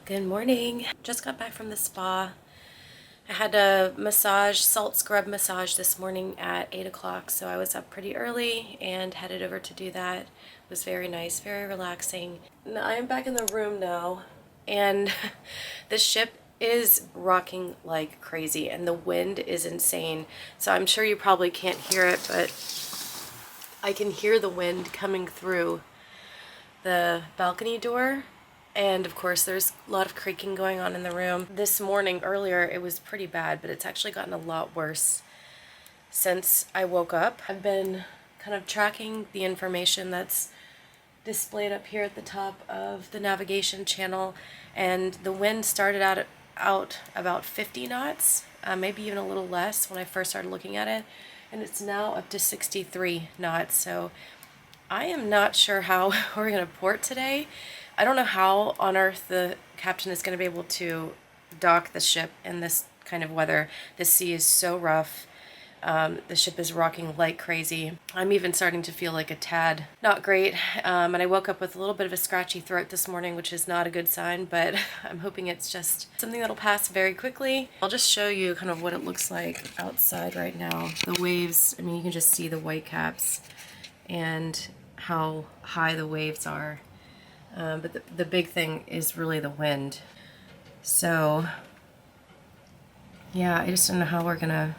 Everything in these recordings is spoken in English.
Good morning. Just got back from the spa. I had a massage, salt scrub massage this morning at 8 o'clock, so I was up pretty early and headed over to do that. It was very nice, very relaxing. Now, I am back in the room now, and the ship is rocking like crazy, and the wind is insane. So I'm sure you probably can't hear it, but I can hear the wind coming through the balcony door. And of course there's a lot of creaking going on in the room. This morning earlier it was pretty bad, but it's actually gotten a lot worse since I woke up. I've been kind of tracking the information that's displayed up here at the top of the navigation channel, and the wind started out about 50 knots, maybe even a little less when I first started looking at it, and it's now up to 63 knots. So I am not sure how we're going to port today. I don't know how on earth the captain is going to be able to dock the ship in this kind of weather. The sea is so rough. The ship is rocking like crazy. I'm even starting to feel like a tad not great. And I woke up with a little bit of a scratchy throat this morning, which is not a good sign, but I'm hoping it's just something that'll pass very quickly. I'll just show you kind of what it looks like outside right now. The waves, I mean, you can just see the white caps and how high the waves are. But the big thing is really the wind. So, yeah, I just don't know how we're gonna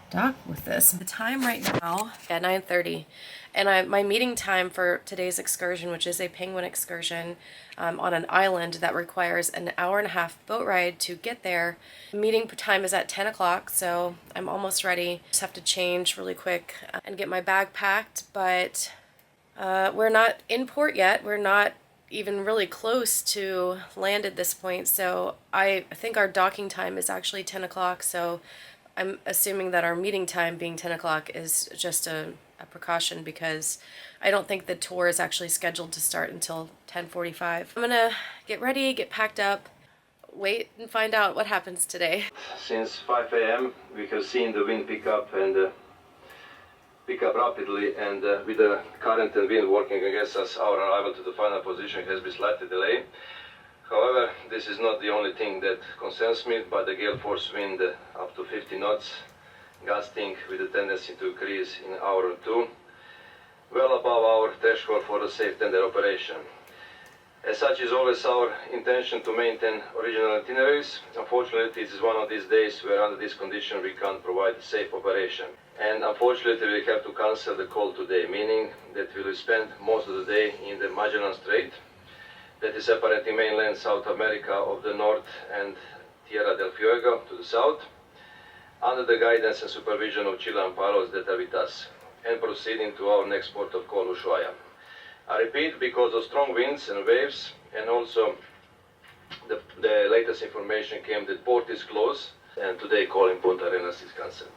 dock with this. The time right now at 9:30, and my meeting time for today's excursion, which is a penguin excursion on an island that requires an hour-and-a-half boat ride to get there. Meeting time is at 10 o'clock, so I'm almost ready. Just have to change really quick and get my bag packed, but we're not in port yet. We're not even really close to land at this point, so I think our docking time is actually 10 o'clock, so I'm assuming that our meeting time being 10 o'clock is just a precaution, because I don't think the tour is actually scheduled to start until 10:45. I'm gonna get ready, get packed up, wait and find out what happens today. Since 5 a.m. we have seen the wind pick up rapidly, and with the current and wind working against us, our arrival to the final position has been slightly delayed. However, this is not the only thing that concerns me, but the gale force wind up to 50 knots, gusting with a tendency to increase in an hour or two, well above our threshold for a safe tender operation. As such, is always our intention to maintain original itineraries. Unfortunately, it is one of these days where under this condition we can't provide safe operation. And unfortunately, we have to cancel the call today, meaning that we will spend most of the day in the Magellan Strait, that is separating mainland South America of the north and Tierra del Fuego to the south, under the guidance and supervision of Chilean pilots that are with us, and proceeding to our next port of call, Ushuaia. I repeat, because of strong winds and waves, and also the latest information came that port is closed, and today calling Punta Arenas is cancelled.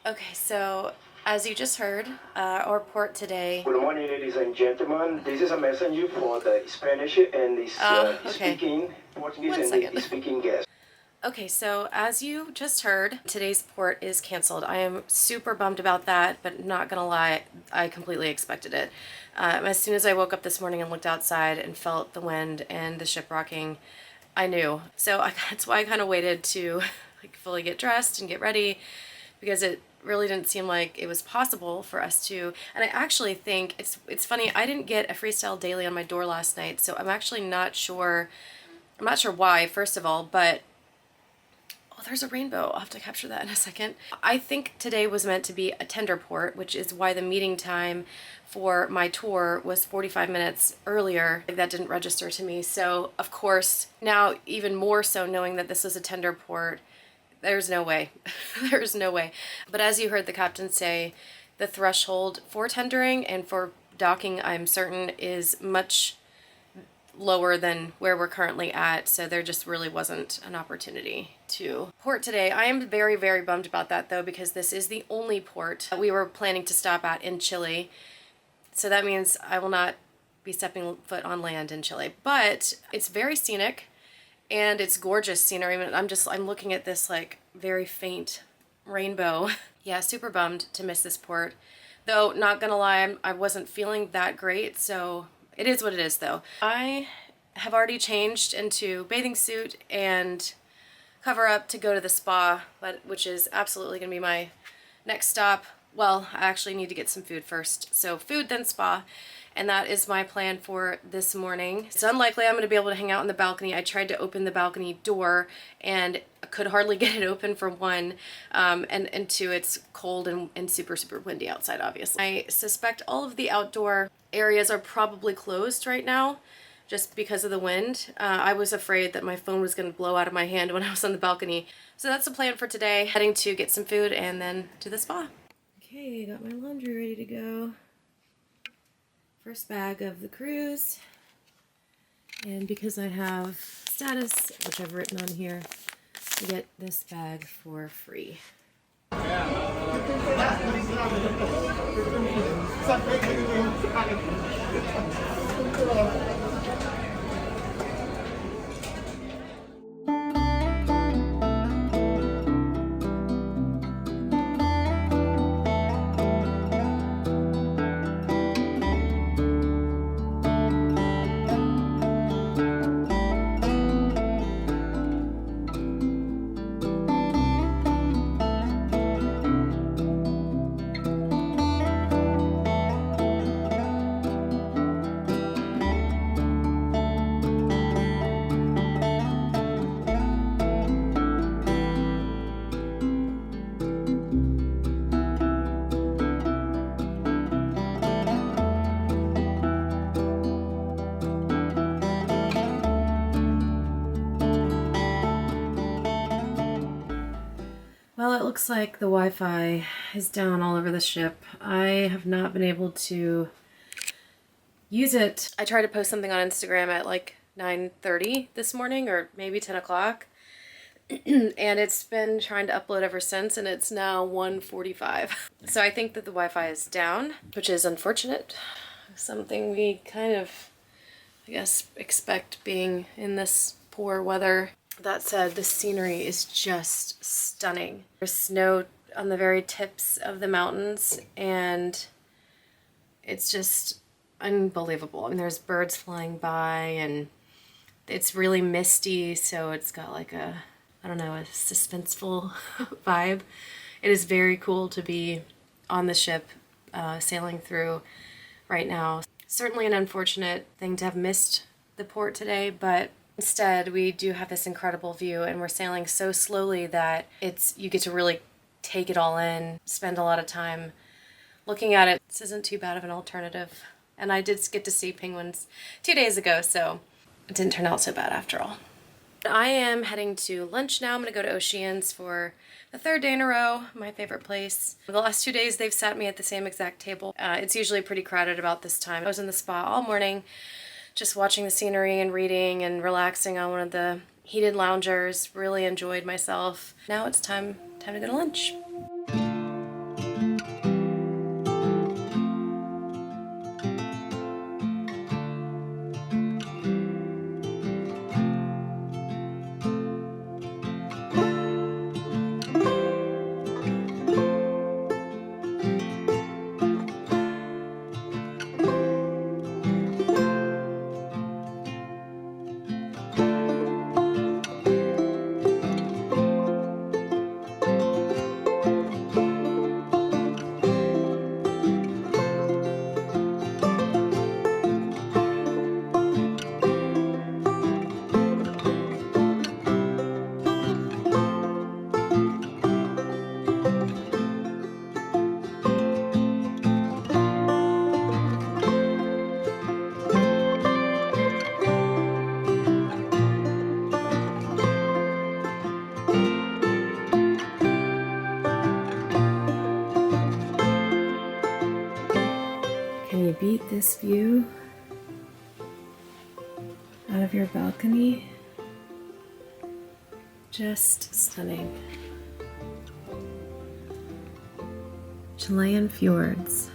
Okay, so as you just heard, our port today. Good morning, ladies and gentlemen. This is a messenger for the Spanish and the speaking Portuguese and the speaking guests. Okay, so as you just heard, today's port is canceled. I am super bummed about that, but not gonna lie, I completely expected it. As soon as I woke up this morning and looked outside and felt the wind and the ship rocking, I knew. So that's why I kind of waited to fully get dressed and get ready, because it really didn't seem like it was possible for us to. And I actually think it's funny, I didn't get a freestyle daily on my door last night, so I'm actually not sure. I'm not sure why, first of all, but oh, there's a rainbow. I'll have to capture that in a second. I think today was meant to be a tender port, which is why the meeting time for my tour was 45 minutes earlier. That didn't register to me. So of course, now even more so knowing that this was a tender port, there's no way. There's no way. But as you heard the captain say, the threshold for tendering and for docking, I'm certain, is much lower than where we're currently at, so there just really wasn't an opportunity to port today. I am very, very bummed about that, though, because this is the only port that we were planning to stop at in Chile. So that means I will not be stepping foot on land in Chile. But it's very scenic, and it's gorgeous scenery. I'm looking at this like very faint rainbow. Yeah, super bummed to miss this port. Though, not gonna lie, I wasn't feeling that great, so it is what it is, though. I have already changed into bathing suit and cover up to go to the spa, which is absolutely going to be my next stop. Well, I actually need to get some food first. So food, then spa. And that is my plan for this morning. It's unlikely I'm going to be able to hang out on the balcony. I tried to open the balcony door and could hardly get it open for one. And two, it's cold and super, super windy outside, obviously. I suspect all of the outdoor areas are probably closed right now just because of the wind. I was afraid that my phone was going to blow out of my hand when I was on the balcony. So that's the plan for today. Heading to get some food and then to the spa. Okay, got my laundry ready to go. First bag of the cruise, and because I have status, which I've written on here, I get this bag for free. Well, it looks like the Wi-Fi is down all over the ship. I have not been able to use it. I tried to post something on Instagram at like 9:30 this morning, or maybe 10 o'clock. And it's been trying to upload ever since, and it's now 1:45. So I think that the Wi-Fi is down, which is unfortunate. Something we kind of, I guess, expect being in this poor weather. That said, the scenery is just stunning. There's snow on the very tips of the mountains, and it's just unbelievable. I mean, there's birds flying by, and it's really misty, so it's got like a, I don't know, a suspenseful vibe. It is very cool to be on the ship sailing through right now. Certainly an unfortunate thing to have missed the port today, but instead, we do have this incredible view, and we're sailing so slowly that you get to really take it all in, spend a lot of time looking at it. This isn't too bad of an alternative. And I did get to see penguins 2 days ago, so it didn't turn out so bad after all. I am heading to lunch now. I'm going to go to Oceans for the third day in a row, my favorite place. The last 2 days, they've sat me at the same exact table. It's usually pretty crowded about this time. I was in the spa all morning, just watching the scenery and reading and relaxing on one of the heated loungers. Really enjoyed myself. Now it's time to go to lunch. Can you beat this view out of your balcony? Just stunning. Chilean Fjords.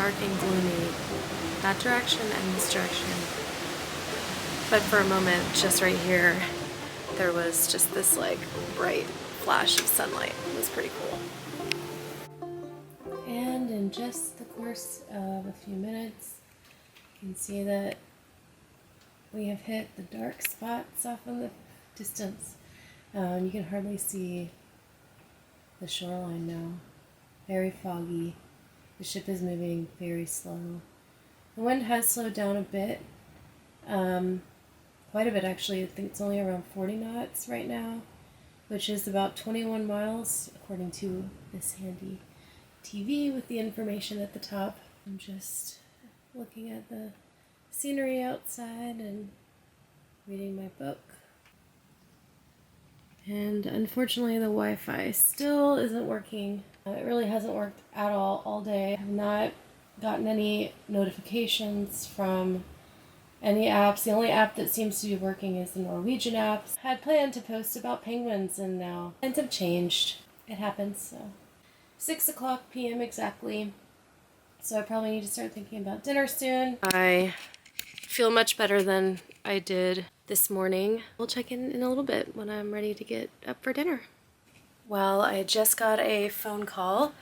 dark and gloomy that direction and this direction. But for a moment, just right here, there was just this like bright flash of sunlight. It was pretty cool. And in just the course of a few minutes, you can see that we have hit the dark spots off in the distance. You can hardly see the shoreline now. Very foggy. The ship is moving very slow. The wind has slowed down a bit. Quite a bit actually. I think it's only around 40 knots right now, which is about 21 miles according to this handy TV with the information at the top. I'm just looking at the scenery outside and reading my book. And unfortunately the Wi-Fi still isn't working. It really hasn't worked at all day. I have not gotten any notifications from any apps. The only app that seems to be working is the Norwegian app. I had planned to post about penguins and now plans have changed. It happens, so. 6:00 p.m. exactly. So I probably need to start thinking about dinner soon. I feel much better than I did this morning. We'll check in a little bit when I'm ready to get up for dinner. Well, I just got a phone call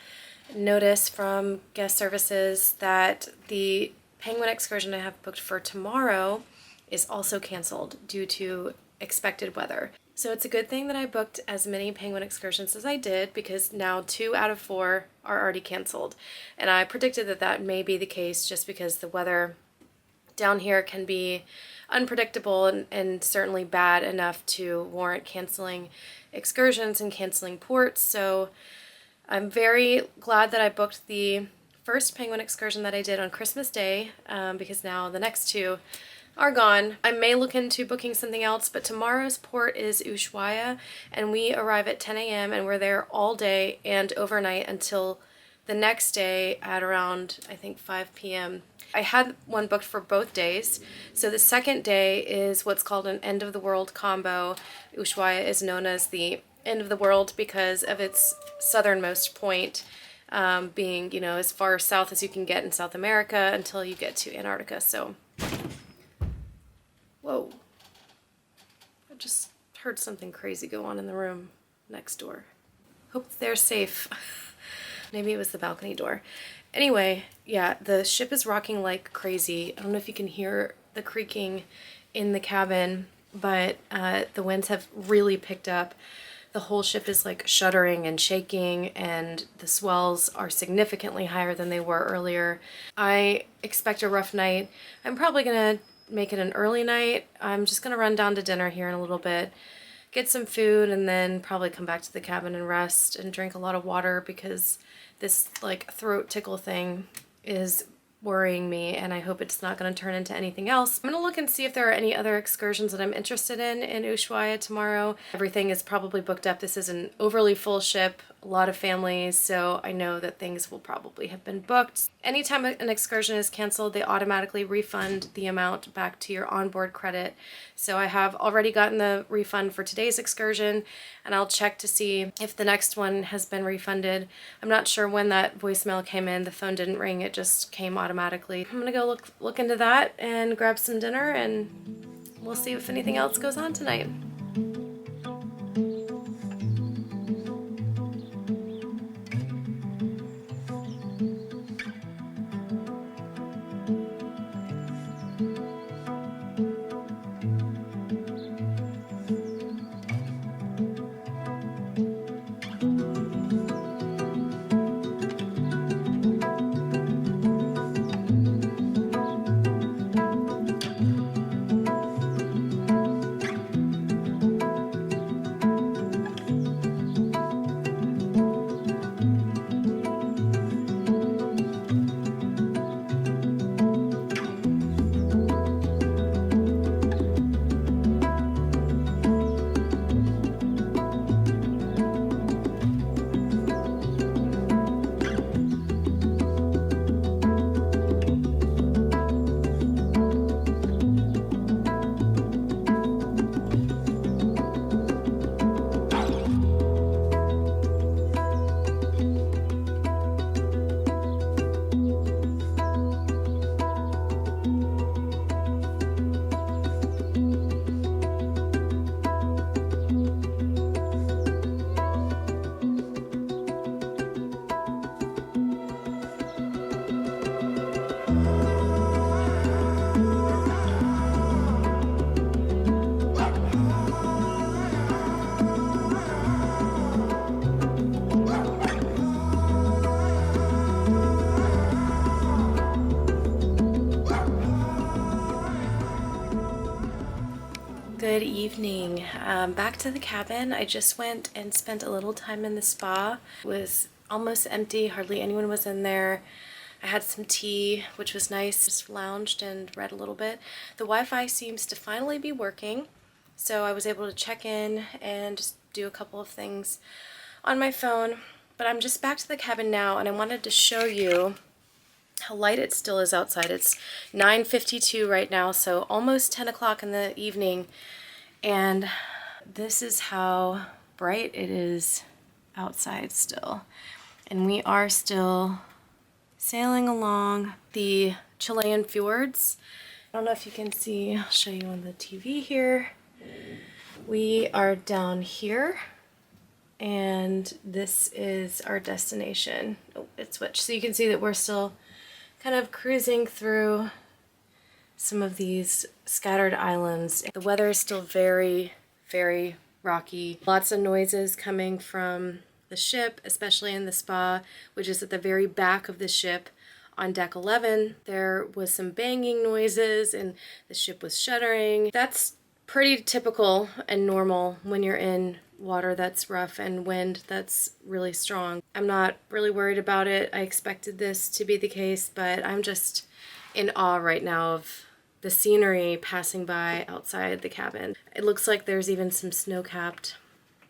notice from guest services that the penguin excursion I have booked for tomorrow is also canceled due to expected weather. So it's a good thing that I booked as many penguin excursions as I did, because now 2 out of 4 are already canceled. And I predicted that that may be the case just because the weather down here can be unpredictable and certainly bad enough to warrant canceling excursions and canceling ports. So I'm very glad that I booked the first penguin excursion that I did on Christmas Day, because now the next 2 are gone. I may look into booking something else, but tomorrow's port is Ushuaia, and we arrive at 10 a.m. and we're there all day and overnight until the next day at around, I think, 5 p.m. I had one booked for both days. So the second day is what's called an end of the world combo. Ushuaia is known as the end of the world because of its southernmost point, being, you know, as far south as you can get in South America until you get to Antarctica. So, whoa, I just heard something crazy go on in the room next door. Hope they're safe. Maybe it was the balcony door. Anyway, yeah, the ship is rocking like crazy. I don't know if you can hear the creaking in the cabin, but the winds have really picked up. The whole ship is like shuddering and shaking, and the swells are significantly higher than they were earlier. I expect a rough night. I'm probably gonna make it an early night. I'm just gonna run down to dinner here in a little bit, get some food, and then probably come back to the cabin and rest and drink a lot of water, because this like throat tickle thing is worrying me, and I hope it's not going to turn into anything else. I'm going to look and see if there are any other excursions that I'm interested in Ushuaia tomorrow. Everything is probably booked up. This is an overly full ship, a lot of families, so I know that things will probably have been booked. Anytime an excursion is canceled, they automatically refund the amount back to your onboard credit. So I have already gotten the refund for today's excursion, and I'll check to see if the next one has been refunded. I'm not sure when that voicemail came in. The phone didn't ring, it just came automatically. I'm gonna go look into that and grab some dinner, and we'll see if anything else goes on tonight. Good evening. Back to the cabin. I just went and spent a little time in the spa. It was almost empty, hardly anyone was in there. I had some tea, which was nice. Just lounged and read a little bit. The Wi-Fi seems to finally be working, so I was able to check in and just do a couple of things on my phone. But I'm just back to the cabin now, and I wanted to show you how light it still is outside. It's 9:52 right now, so almost 10 o'clock in the evening, and this is how bright it is outside still. And we are still sailing along the Chilean Fjords. I don't know if you can see, I'll show you on the TV here. We are down here, and this is our destination. Oh, it switched. So you can see that we're still kind of cruising through some of these scattered islands. The weather is still very, very rocky. Lots of noises coming from the ship, especially in the spa, which is at the very back of the ship. On deck 11, there was some banging noises and the ship was shuddering. That's pretty typical and normal when you're in water that's rough and wind that's really strong. I'm not really worried about it. I expected this to be the case, but I'm just in awe right now of the scenery passing by outside the cabin. It looks like there's even some snow-capped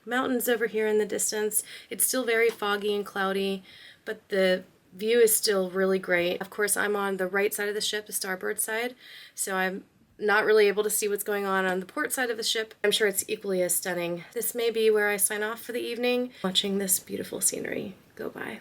mountains over here in the distance. It's still very foggy and cloudy, but the view is still really great. Of course, I'm on the right side of the ship, the starboard side, so I'm not really able to see what's going on the port side of the ship. I'm sure it's equally as stunning. This may be where I sign off for the evening, watching this beautiful scenery go by.